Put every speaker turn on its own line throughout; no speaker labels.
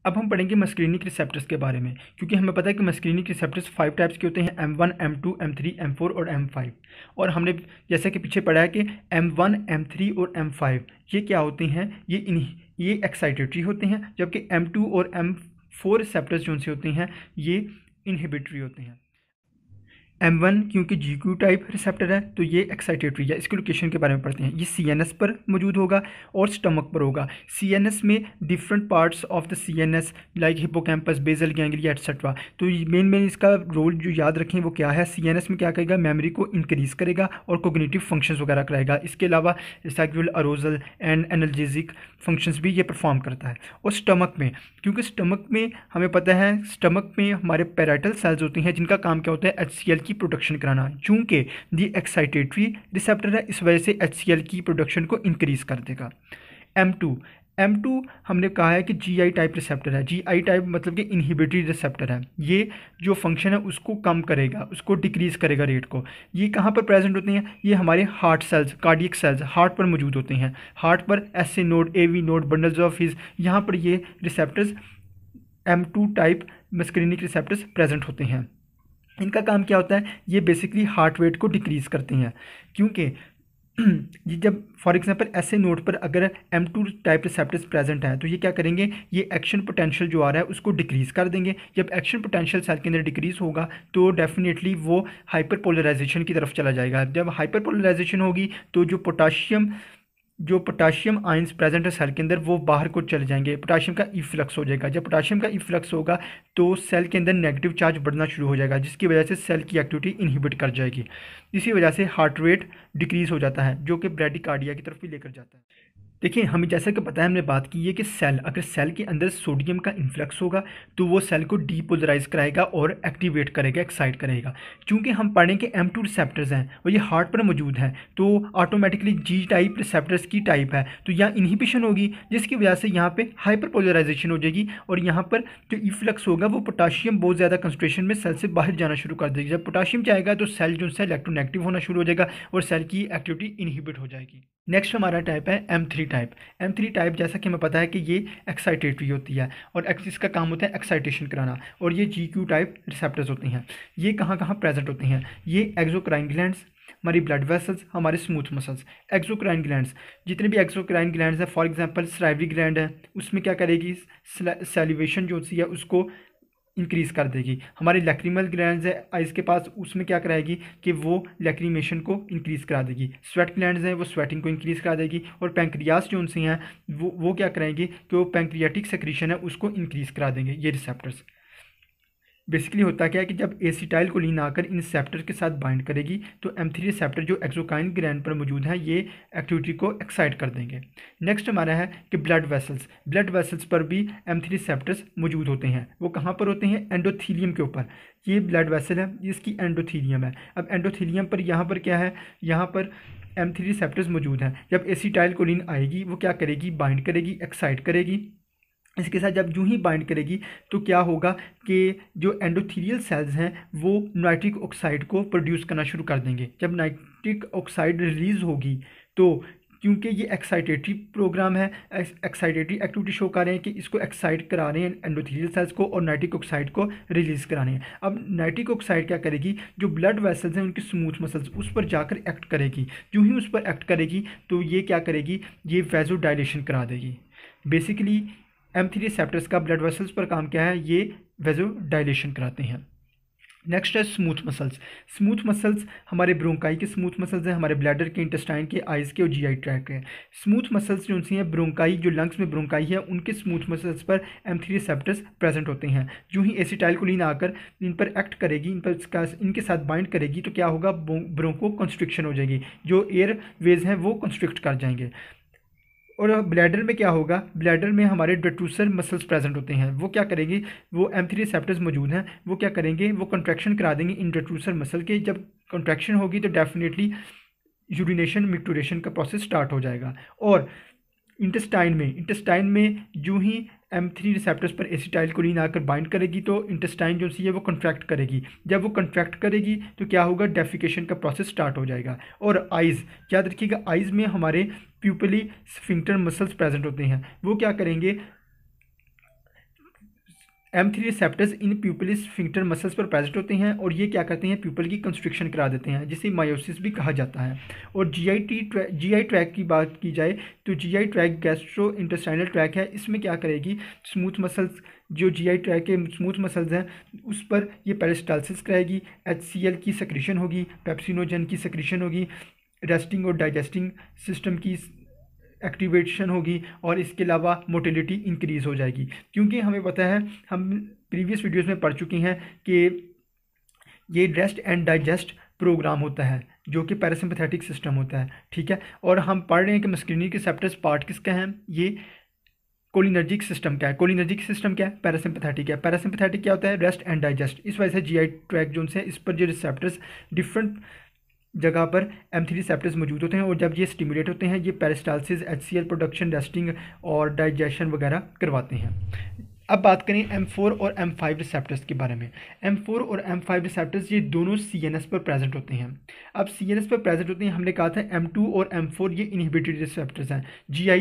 अब हम पढ़ेंगे मस्क्रीनिक रिसेप्टर्स के बारे में, क्योंकि हमें पता है कि मस्क्रीनिक रिसेप्टर्स 5 टाइप्स के होते हैं, M1, M2, M3, M4 और M5। और हमने जैसे कि पीछे पढ़ा है कि M1, M3 और M5 ये क्या होते हैं, ये एक्साइटेटरी होते हैं, जबकि M2 और M4 रिसेप्टर्स जो उनसे होते हैं ये इनहिबिटरी होते हैं। M1 क्योंकि GQ टाइप रिसेप्टर है तो ये एक्साइटेटरी है, इसके लोकेशन के बारे में पढ़ते हैं। ये CNS पर मौजूद होगा और स्टमक पर होगा। CNS में different parts of the CNS like hippocampus, basal ganglia etcetera. तो मेन इसका रोल जो याद रखें वो क्या है, CNS में क्या करेगा, मेमोरी को इंक्रीज करेगा और कोग्निटिव फंक्शंस वगैरह कराएगा। इसके अलावा सेक्सुअल अरोजल एंड एनाल्जेसिक फंक्शंस भी ये परफॉर्म करता है। और स्टमक में, क्योंकि स्टमक में हमें पता है स्टमक में हमारे पैराइटल सेल्स होती हैं जिनका काम क्या होता है, HCl की प्रोडक्शन कराना। चूंकि दी एक्साइटेटरी रिसेप्टर है इस वजह से HCl की प्रोडक्शन को इंक्रीज कर देगा। M2 हमने कहा है कि GI टाइप रिसेप्टर है। GI टाइप मतलब कि इनहिबिटरी रिसेप्टर है। ये जो फंक्शन है उसको कम करेगा, उसको डिक्रीज करेगा रेट को। ये कहाँ पर प्रेजेंट होते हैं, ये हमारे heart cells, cardiac cells heart पर मौजूद होते हैं। हार्ट पर SA node, AV node, bundles of His, यहाँ पर ये receptors M2 type muscarinic receptors present होते हैं। इनका काम क्या होता है, ये बेसिकली हार्ट रेट को डिक्रीज़ करते हैं। क्योंकि ये जब फॉर एग्जांपल ऐसे नोट पर अगर M2 टाइप रिसेप्टर्स प्रेजेंट है तो ये क्या करेंगे, ये एक्शन पोटेंशियल जो आ रहा है उसको डिक्रीज़ कर देंगे। जब एक्शन पोटेंशियल सेल के अंदर डिक्रीज़ होगा तो डेफिनेटली वो हाइपर पोलराइजेशन की तरफ चला जाएगा। जब हाइपर पोलराइजेशन होगी तो जो पोटाशियम आयंस प्रेजेंट है सेल के अंदर वो बाहर को चले जाएंगे, पोटाशियम का इफ्लक्स हो जाएगा। जब पोटाशियम का इफ्लक्स होगा तो सेल के अंदर नेगेटिव चार्ज बढ़ना शुरू हो जाएगा, जिसकी वजह से सेल की एक्टिविटी इनहिबिट कर जाएगी। इसी वजह से हार्ट रेट डिक्रीज हो जाता है, जो कि ब्रैडिकार्डिया की तरफ भी लेकर जाता है। देखिए हमें जैसा कि पता है, हमने बात की है कि अगर सेल के अंदर सोडियम का इन्फ्लक्स होगा तो वो सेल को डीपोलराइज कराएगा और एक्टिवेट करेगा, एक्साइट करेगा। चूंकि हम पढ़ें कि M2 रिसेप्टर्स हैं और ये हार्ट पर मौजूद हैं तो ऑटोमेटिकली G टाइप रिसेप्टर्स की टाइप है, तो यहाँ इनहिबिशन होगी जिसकी वजह से यहाँ पे हाइपर पोलराइजेशन हो जाएगी और यहाँ पर जो इफ्लक्स होगा वो पोटाशियम बहुत ज़्यादा कंसंट्रेशन में सेल से बाहर जाना शुरू कर देगी। जब पोटाशियम जाएगा तो सेल इलेक्ट्रोनेगेटिव होना शुरू हो जाएगा और सेल की एक्टिविटी इनहिबिट हो जाएगी। नेक्स्ट हमारा टाइप है M3 टाइप। M3 टाइप जैसा कि हमें पता है कि ये एक्साइटेटरी होती है और इसका काम होता है एक्साइटेशन कराना, और ये GQ टाइप रिसेप्टर्स होते हैं। ये कहाँ कहाँ प्रेजेंट होते हैं, ये एक्सोक्राइन ग्लैंड्स, हमारी ब्लड वेसल्स, हमारे स्मूथ मसल्स। एक्सोक्राइन ग्लैंड्स, जितने भी एक्सोक्राइन ग्लैंड्स हैं, फॉर एग्जांपल सलाइवरी ग्लैंड है, उसमें क्या करेगी, सैलिवेशन जो होती है उसको इंक्रीज़ कर देगी। हमारे लैक्रिमल ग्लैंड्स है आइज़ के पास, उसमें क्या कराएगी कि वो लैक्रीमेशन को इंक्रीज़ करा देगी। स्वेट ग्लैंड्स हैं वो स्वेटिंग को इंक्रीज़ करा देगी। और पैंक्रियास जो उनसे हैं वो क्या कराएंगे कि वो पैंक्रियाटिक सेक्रीशन है उसको इंक्रीज़ करा देंगे। ये रिसेप्टर्स बेसिकली होता क्या है कि जब एसिटाइल कोलिन आकर इन रिसेप्टर के साथ बाइंड करेगी तो M3 रिसेप्टर जो एक्सोक्राइन ग्लैंड पर मौजूद है ये एक्टिविटी को एक्साइट कर देंगे। नेक्स्ट हमारा है कि ब्लड वेसल्स पर भी M3 रिसेप्टर्स मौजूद होते हैं। वो कहाँ पर होते हैं, एंडोथीलियम के ऊपर। ये ब्लड वेसल है, इसकी एंडोथीलियम है। अब एंडोथीलियम पर यहाँ पर क्या है, यहाँ पर M3 रिसेप्टर्स मौजूद हैं। जब एसिटाइल कोलिन आएगी वो क्या करेगी, बाइंड करेगी, एक्साइट करेगी। इसके साथ जब यूं ही बाइंड करेगी तो क्या होगा कि जो एंडोथीलियल सेल्स हैं वो नाइट्रिक ऑक्साइड को प्रोड्यूस करना शुरू कर देंगे। जब नाइट्रिक ऑक्साइड रिलीज़ होगी तो क्योंकि ये एक्साइटेटरी प्रोग्राम है, एक्साइटेटरी एक्टिविटी शो कर रहे हैं कि इसको एक्साइट करा रहे हैं एंडोथीलियल सेल्स को और नाइट्रिक ऑक्साइड को रिलीज़ कराने हैं। अब नाइट्रिक ऑक्साइड क्या करेगी, जो ब्लड वेसल्स हैं उनकी स्मूथ मसल्स उस पर जाकर एक्ट करेगी। यूँ ही उस पर एक्ट करेगी तो ये क्या करेगी, ये वेजो डायलेशन करा देगी। बेसिकली M3 रिसेप्टर्स का ब्लड वेसल्स पर काम क्या है, ये वेजो डायलेशन कराते हैं। नेक्स्ट है स्मूथ मसल्स हमारे ब्रोंकाई के स्मूथ मसल्स हैं, हमारे ब्लैडर के, इंटेस्टाइन के, आइज़ के और GI ट्रैक्ट के। स्मूथ मसल्स जो उनसे हैं, ब्रोंकाई जो लंग्स में ब्रोंकाई है उनके स्मूथ मसल्स पर M3 रिसेप्टर्स प्रेजेंट होते हैं। जो ही एसिटाइल कोलिन आकर इन पर एक्ट करेगी, इनके साथ बाइंड करेगी तो क्या होगा, ब्रोंको कंस्ट्रिक्शन हो जाएगी, जो एयर वेज हैं वो कंस्ट्रिक्ट कर जाएंगे। और ब्लैडर में क्या होगा, ब्लैडर में हमारे डेट्रूसर मसल्स प्रेजेंट होते हैं। वो क्या करेंगे, वो M3 रिसेप्टर्स मौजूद हैं, वो क्या करेंगे, वो कंट्रैक्शन करा देंगे इन डेट्रूसर मसल के। जब कंट्रैक्शन होगी तो डेफिनेटली यूरिनेशन मिक्टूरेशन का प्रोसेस स्टार्ट हो जाएगा। और इंटेस्टाइन में जो ही M3 रिसेप्टर्स पर एसिटाइल कोलिन आकर बाइंड करेगी तो इंटेस्टाइन जो सी है वो कंट्रैक्ट करेगी। जब वो कंट्रैक्ट करेगी तो क्या होगा, डेफिकेशन का प्रोसेस स्टार्ट हो जाएगा। और आइज़, याद रखिएगा आइज़ में हमारे प्यूपिली स्फिंक्टर मसल्स प्रेजेंट होते हैं। वो क्या करेंगे, M3 रिसेप्टर्स इन प्यूपिल स्फिंक्टर मसल्स पर प्रेजेंट होते हैं और ये क्या करते हैं, प्यूपिल की कंस्ट्रिक्शन करा देते हैं, जिसे मायोसिस भी कहा जाता है। और GI ट्रैक की बात की जाए तो GI track gastro intestinal tract है, इसमें क्या करेगी, स्मूथ मसल्स, जो GI ट्रैक के स्मूथ मसल्स हैं उस पर ये पेरिस्टालसिस कराएगी, HCl की सेक्रेशन होगी, पेप्सिनोजन की सेक्रेशन होगी, रेस्टिंग और डाइजेस्टिंग सिस्टम की एक्टिवेशन होगी, और इसके अलावा मोटिलिटी इंक्रीज़ हो जाएगी। क्योंकि हमें पता है, हम प्रीवियस वीडियोस में पढ़ चुके हैं कि ये रेस्ट एंड डाइजेस्ट प्रोग्राम होता है जो कि पैरासिम्पैथेटिक सिस्टम होता है, ठीक है। और हम पढ़ रहे हैं कि मस्कुलिनिक रिसेप्टर्स पार्ट किसका है, ये कोलिनर्जिक सिस्टम क्या है। कोलिनर्जिक सिस्टम क्या है, पैरासिम्पैथेटिक है। पैरासिम्पैथेटिक क्या होता है, रेस्ट एंड डाइजेस्ट। इस वजह से GI ट्रैक जोन से इस पर जो रिसेप्टर्स डिफरेंट जगह पर M3 रिसेप्टर्स मौजूद होते हैं, और जब ये स्टिमुलेट होते हैं ये पेरिस्टालसिस, HCl प्रोडक्शन, रेस्टिंग और डाइजेशन वगैरह करवाते हैं। अब बात करें M4 और M5 रिसेप्टर्स के बारे में। M4 और M5 रिसेप्टर्स ये दोनों CNS पर प्रेजेंट होते हैं। अब CNS पर प्रेजेंट होते हैं, हमने कहा था M2 और M4 ये इनहिबिटरी रिसेप्टर्स हैं, GI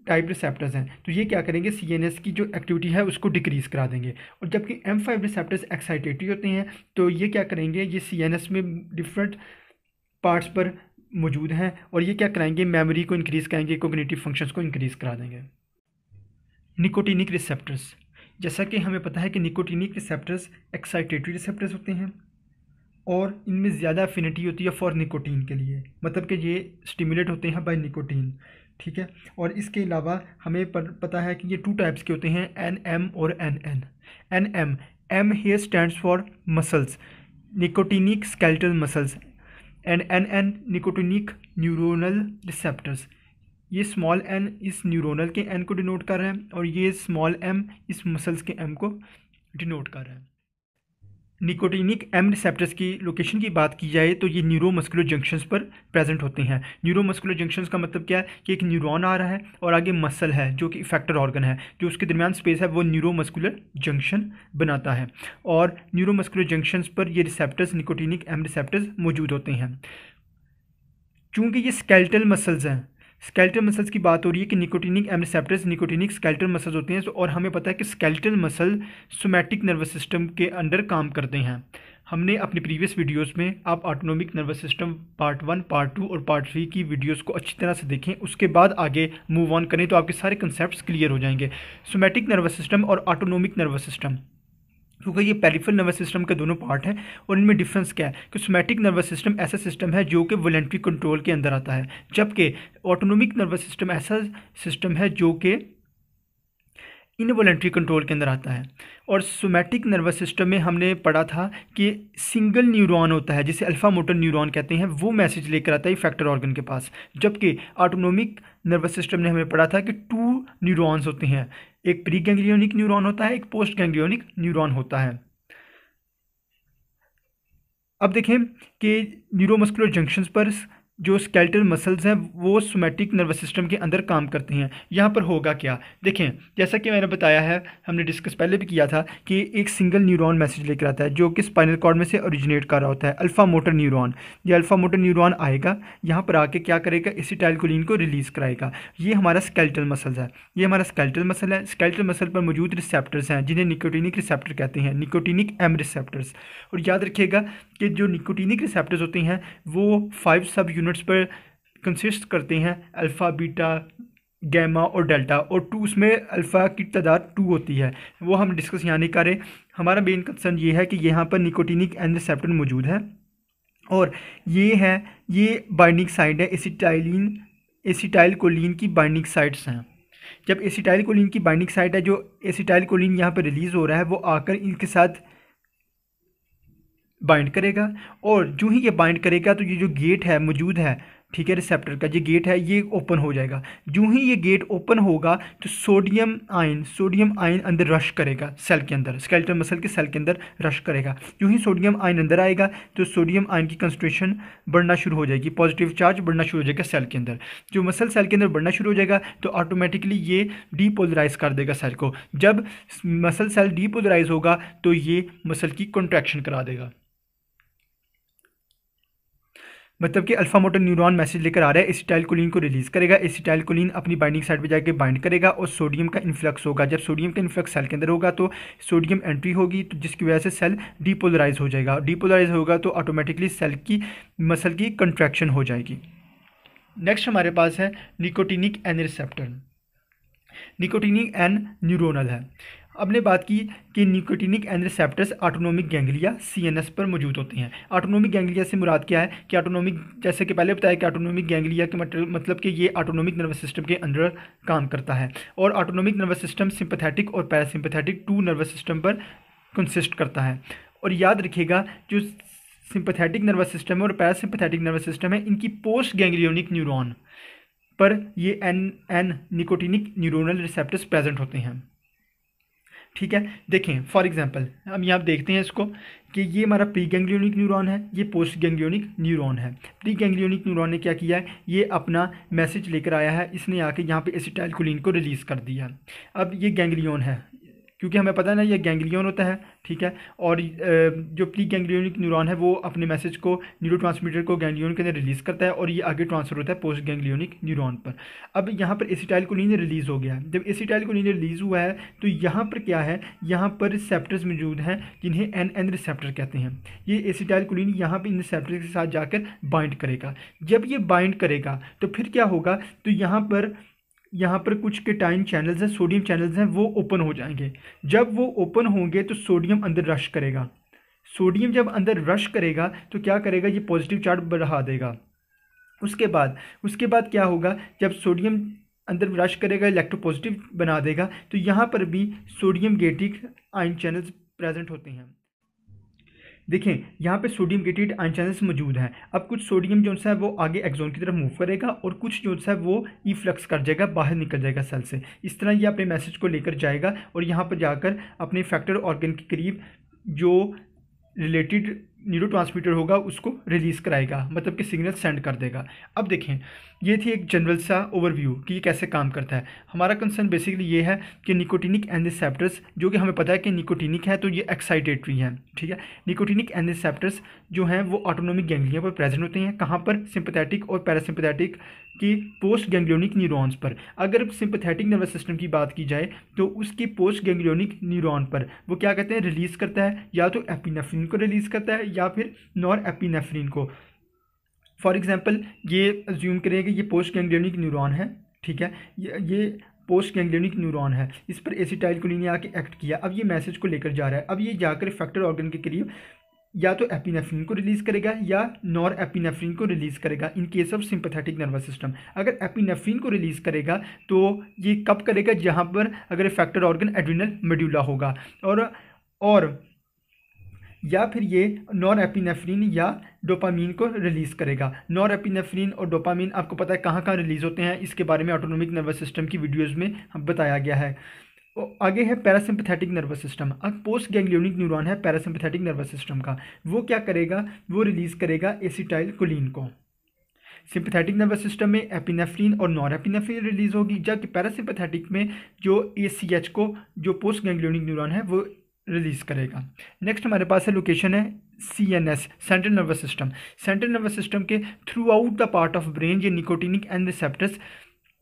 टाइप रिसेप्टर्स हैं। तो ये क्या करेंगे, CNS की जो एक्टिविटी है उसको डिक्रीज़ करा देंगे। और जबकि M5 रिसेप्टर्स एक्साइटेटरी होते हैं, तो ये क्या करेंगे, ये CNS में डिफरेंट पार्ट्स पर मौजूद हैं, और ये क्या कराएंगे, मेमोरी को इंक्रीज़ करेंगे, कोग्निटिव फंक्शंस को इंक्रीज़ करा देंगे। निकोटिनिक रिसेप्टर्स, जैसा कि हमें पता है कि निकोटिनिक रिसेप्टर्स एक्साइटेटरी रिसेप्टर्स होते हैं और इनमें ज़्यादा एफिनिटी होती है फॉर निकोटीन के लिए, मतलब कि ये स्टिमुलेट होते हैं बाय निकोटीन, ठीक है। और इसके अलावा हमें पता है कि ये 2 टाइप्स के होते हैं, NM और NN। NM, M here stands for muscles, nicotinic skeletal muscles, and NN nicotinic neuronal receptors. ये स्मॉल n इस न्यूरोनल के n को डिनोट कर रहा है, और ये स्मॉल m इस मसल्स के m को डिनोट कर रहा है। निकोटिनिक M रिसेप्टर्स की लोकेशन की बात की जाए तो ये न्यूरोमस्कुलर जंक्शंस पर प्रेजेंट होते हैं। न्यूरोमस्कुलर जंक्शंस का मतलब क्या है कि एक न्यूरॉन आ रहा है और आगे मसल है जो कि इफेक्टर ऑर्गन है, जो उसके दरमियान स्पेस है वो न्यूरोमस्कुलर जंक्शन बनाता है, और न्यूरोमस्कुलर जंक्शंस पर ये रिसेप्टर्स निकोटिनिक M रिसेप्टर्स मौजूद होते हैं। चूँकि ये स्केलेटल मसल्स हैं, स्केलेटल मसल्स की बात हो रही है कि nicotinic M receptors nicotinic skeletal muscles होते हैं, और हमें पता है कि skeletal muscle somatic nervous system के अंडर काम करते हैं। हमने अपनी प्रीवियस वीडियोस में, आप autonomic nervous system part 1, part 2 और पार्ट 3 की वीडियोस को अच्छी तरह से देखें, उसके बाद आगे मूव ऑन करें तो आपके सारे कंसेप्ट्स क्लियर हो जाएंगे। सोमैटिक नर्वस सिस्टम और ऑटोनोमिक नर्वस सिस्टम, क्योंकि ये पेरिफेरल नर्वस सिस्टम के दोनों पार्ट हैं, और इनमें डिफरेंस क्या है कि सोमैटिक नर्वस सिस्टम ऐसा सिस्टम है जो कि वॉलंटरी कंट्रोल के अंदर आता है, जबकि ऑटोनोमिक नर्वस सिस्टम ऐसा सिस्टम है जो कि इनवॉलंटरी कंट्रोल के अंदर आता है। और सोमैटिक नर्वस सिस्टम में हमने पढ़ा था कि सिंगल न्यूरॉन होता है जिसे अल्फा मोटर न्यूरॉन कहते हैं, वो मैसेज लेकर आता है इफेक्टर ऑर्गन के पास, जबकि ऑटोनोमिक नर्वस सिस्टम ने हमें पढ़ा था कि 2 न्यूरॉन्स होते हैं, एक प्री गैंग्लियोनिक न्यूरॉन होता है, एक पोस्ट गैंग्लियोनिक न्यूरॉन होता है। अब देखें कि न्यूरोमस्कुलर जंक्शंस पर जो स्केलेटल मसल्स हैं वो सोमैटिक नर्वस सिस्टम के अंदर काम करते हैं। यहाँ पर होगा क्या, देखें, जैसा कि मैंने बताया है, हमने डिस्कस पहले भी किया था कि एक सिंगल न्यूरॉन मैसेज लेकर आता है जो कि स्पाइनल कॉर्ड में से ओरिजिनेट कर रहा होता है, अल्फा मोटर न्यूरॉन। ये अल्फा मोटर न्यूरॉन आएगा, यहाँ पर आके क्या करेगा, एसिटाइलकोलिन को रिलीज़ कराएगा। ये हमारा स्केलेटल मसल्स है, ये हमारा स्केलेटल मसल है। स्केलेटल मसल पर मौजूद रिसेप्टर्स हैं जिन्हें निकोटिनिक रिसेप्टर कहते हैं, निकोटिनिक M रिसेप्टर्स। और याद रखिएगा कि जो निकोटिनिक रिसेप्टर्स होते हैं वो 5 सब यूनिट्स पर कंसिस्ट करते हैं, अल्फ़ा, बीटा, गैमा और डेल्टा, और 2 उसमें अल्फ़ा की तादाद 2 होती है, वो हम डिस्कस यहाँ नहीं कर रहे। हमारा मेन कंसर्न ये है कि यहाँ पर निकोटिनिक M रिसेप्टर मौजूद है, और ये बाइंडिंग साइड है, एसिटाइलकोलिन की बाइंडिंग साइड्स हैं। जब एसिटाइलकोलिन की बाइंडिंग साइड है, जो एसिटाइलकोलिन यहाँ पर रिलीज़ हो रहा है वो आकर इनके साथ बाइंड करेगा, और जो ही ये बाइंड करेगा तो ये जो गेट है मौजूद है, ठीक है, रिसेप्टर का ये गेट है, ये ओपन हो जाएगा। जो ही ये गेट ओपन होगा तो सोडियम आयन अंदर रश करेगा सेल के अंदर, स्केलेटल मसल के सेल के अंदर रश करेगा। जो ही सोडियम आयन अंदर आएगा तो सोडियम आयन की कंसंट्रेशन बढ़ना शुरू हो जाएगी, पॉजिटिव चार्ज बढ़ना शुरू हो जाएगा सेल के अंदर। जो मसल सेल के अंदर बढ़ना शुरू हो जाएगा तो ऑटोमेटिकली ये डीपोलराइज कर देगा सेल को। जब मसल सेल डीपोलराइज होगा तो ये मसल की कॉन्ट्रैक्शन करा देगा। मतलब कि अल्फा मोटर न्यूरॉन मैसेज लेकर आ रहा है, एसिटाइलकोलिन को रिलीज करेगा, एसिटाइलकोलिन अपनी बाइंडिंग साइट पे जाके बाइंड करेगा और सोडियम का इन्फ्लक्स होगा। जब सोडियम का इन्फ्लक्स सेल के अंदर होगा तो सोडियम एंट्री होगी, तो जिसकी वजह से सेल डीपोलराइज हो जाएगा। डीपोलराइज होगा तो ऑटोमेटिकली सेल की मसल की कंट्रैक्शन हो जाएगी। नेक्स्ट हमारे पास है nicotinic N receptor. Nicotinic N neuronal है। अब ने बात की कि nicotinic N receptors autonomic ganglia CNS पर मौजूद होते हैं। ऑटोनोमिक गैंग्लिया से मुराद क्या है कि ऑटोनोमिक, जैसे कि पहले बताया कि ऑटोनोमिक गैंग्लिया के मतलब कि ये ऑटोनोमिक नर्वस सिस्टम के अंदर काम करता है। और ऑटोनोमिक नर्वस सिस्टम सिंपैथेटिक और पैरासिम्पैथेटिक टू नर्वस सिस्टम पर कंसिस्ट करता है। और याद रखिएगा जो सिंपैथेटिक नर्वस सिस्टम है और पैरासिम्पैथेटिक नर्वस सिस्टम है, इनकी पोस्ट गैंग्लियोनिक न्यूरॉन पर ये N nicotinic neuronal receptors present होते हैं। ठीक है, देखें फॉर एग्जांपल हम यहाँ देखते हैं इसको कि ये हमारा प्री गैंग्लियोनिक न्यूरॉन है, ये पोस्ट गैंग्लियोनिक न्यूरॉन है। प्री गैंग्लियोनिक न्यूरॉन ने क्या किया है, ये अपना मैसेज लेकर आया है, इसने आके यहाँ पे एसिटाइलकोलिन को रिलीज़ कर दिया। अब ये गैंग्लियन है, क्योंकि हमें पता है ना ये गैंग्लियन होता है, ठीक है। और जो प्री गैंग्लियोनिक न्यूरॉन है वो अपने मैसेज को न्यूरोट्रांसमीटर को गैंग्लियन के अंदर रिलीज़ करता है और ये आगे ट्रांसफर होता है पोस्ट गैंग्लियोनिक न्यूरॉन पर। अब यहाँ पर एसिटाइलकोलिन रिलीज़ हो गया। जब एसिटाइलकोलिन रिलीज़ हुआ है तो यहाँ पर क्या है, यहाँ पर रिसेप्टर्स मौजूद हैं जिन्हें एन रिसेप्टर कहते हैं। ये एसिटाइलकोलिन यहाँ पर इन रिसेप्टर्स के साथ जाकर बाइंड करेगा। जब ये बाइंड करेगा तो फिर क्या होगा, तो यहाँ पर कुछ केटाइन चैनल्स हैं, सोडियम चैनल्स हैं, वो ओपन हो जाएंगे। जब वो ओपन होंगे तो सोडियम अंदर रश करेगा। सोडियम जब अंदर रश करेगा तो क्या करेगा, ये पॉजिटिव चार्ज बढ़ा देगा। उसके बाद क्या होगा, जब सोडियम अंदर रश करेगा इलेक्ट्रोपॉजिटिव बना देगा, तो यहाँ पर भी sodium gated ion channels present होते हैं। देखें यहाँ पे सोडियम गेटेड आयन चैनल्स मौजूद हैं। अब कुछ सोडियम जो है वो आगे एक्सोन की तरफ मूव करेगा और कुछ जो है वो इफ्लक्स कर जाएगा, बाहर निकल जाएगा सेल से। इस तरह ये अपने मैसेज को लेकर जाएगा और यहाँ पर जाकर अपने फैक्टर ऑर्गन के करीब जो रिलेटेड न्यूरोट्रांसमीटर होगा उसको रिलीज़ कराएगा, मतलब कि सिग्नल सेंड कर देगा। अब देखें ये थी एक जनरल सा ओवरव्यू कि ये कैसे काम करता है। हमारा कंसर्न बेसिकली ये है कि निकोटिनिक एन रिसेप्टर्स, जो कि हमें पता है कि निकोटिनिक है तो ये एक्साइटेटरी हैं, ठीक है। निकोटिनिक एन रिसेप्टर्स जो हैं वो ऑटोनोमिक गैंग्लिया पर प्रेजेंट होते हैं। कहाँ पर, सिंपैथेटिक और पैरासिम्पैथेटिक की पोस्ट गैंग्लियोनिक न्यूरॉन्स पर। अगर सिंपैथेटिक नर्वस सिस्टम की बात की जाए तो उसकी पोस्ट गैंग्लियोनिक न्यूरॉन पर वो क्या कहते हैं, रिलीज़ करता है, या तो एपिनेफ्रिन को रिलीज़ करता है या फिर नॉर एपिनेफ्रिन को। फॉर एग्जांपल ये अज्यूम करें कि ये पोस्ट गैंग्लियोनिक न्यूरॉन है, ठीक है, ये पोस्ट गैंग्लियोनिक न्यूरॉन है, इस पर एसिटाइलकोलिन ने आके एक्ट किया। अब ये मैसेज को लेकर जा रहा है। अब ये जाकर फैक्टर ऑर्गन के करीब या तो एपिनेफ्रिन को रिलीज़ करेगा या नॉर एपिनेफ्रिन को रिलीज़ करेगा in case of sympathetic nervous system. अगर एपिनेफ्रिन को रिलीज़ करेगा तो ये कब करेगा, जहाँ पर अगर फैक्टर ऑर्गन एड्रिनल मेडुला होगा, और या फिर ये नॉर एपिनेफ्रिन या डोपामीन को रिलीज़ करेगा। नॉर एपिनेफ्रिन और डोपामीन आपको पता है कहाँ कहाँ रिलीज़ होते हैं, इसके बारे में ऑटोनोमिक नर्वस सिस्टम की वीडियोज़ में बताया गया है। आगे है पैरासिम्पैथेटिक नर्वस सिस्टम। अब पोस्ट गैंग्लियोनिक न्यूरॉन है पैरासिम्पैथेटिक नर्वस सिस्टम का, वो क्या करेगा, वो रिलीज़ करेगा एसिटाइलकोलिन को। सिंपैथेटिक नर्वस सिस्टम में एपिनेफ्रिन और नॉर एपिनेफ्रिन रिलीज़ होगी, जबकि पैरासिम्पैथेटिक में जो ACH को जो पोस्ट गैंग्लियोनिक न्यूरॉन है वो रिलीज़ करेगा। नेक्स्ट हमारे पास है लोकेशन है CNS, central nervous system. Central nervous system के throughout the part of brain ये निकोटिनिक एन रिसेप्टर्स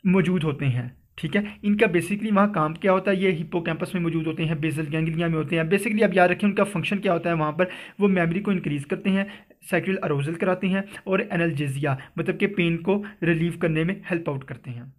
मौजूद होते हैं, ठीक है। इनका बेसिकली वहाँ काम क्या होता है, ये हिप्पोकैम्पस में मौजूद होते हैं, बेसल गैंग्लिया में होते हैं। बेसिकली आप याद रखें उनका फंक्शन क्या होता है, वहाँ पर वो मेमोरी को इंक्रीज़ करते हैं, साइक्लिकल अरोजल कराते हैं और एनाल्जेसिया मतलब कि पेन को रिलीव करने में हेल्प आउट करते हैं।